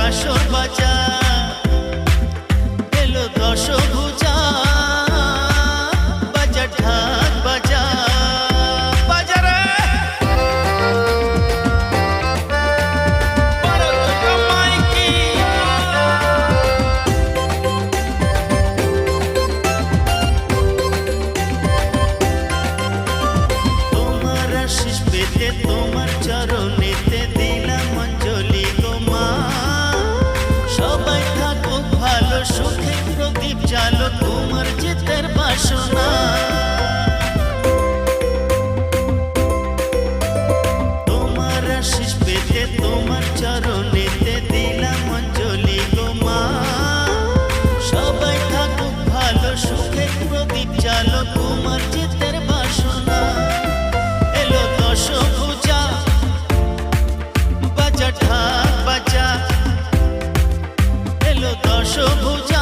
কাসর বাজা এলো দশভুজা বাজা ঢাক বাজা বাজারে তোমার আশিস পেতে তোমার চরণেতে দিলাম অঞ্জলি গো মা। সবাই থাকুক ভালো সুখে প্রদীপ জালো তোমার জিতের বাসনা। তোমার আশিস পেতে তোমার চরণেতে দিলাম অঞ্জলি গো মা। সবাই থাকুক ভালো সুখে প্রদীপ জালো তোমার জিতের বাসনা। এলো দশভুজা বাজা ঢাক বাজা এলো দশভুজা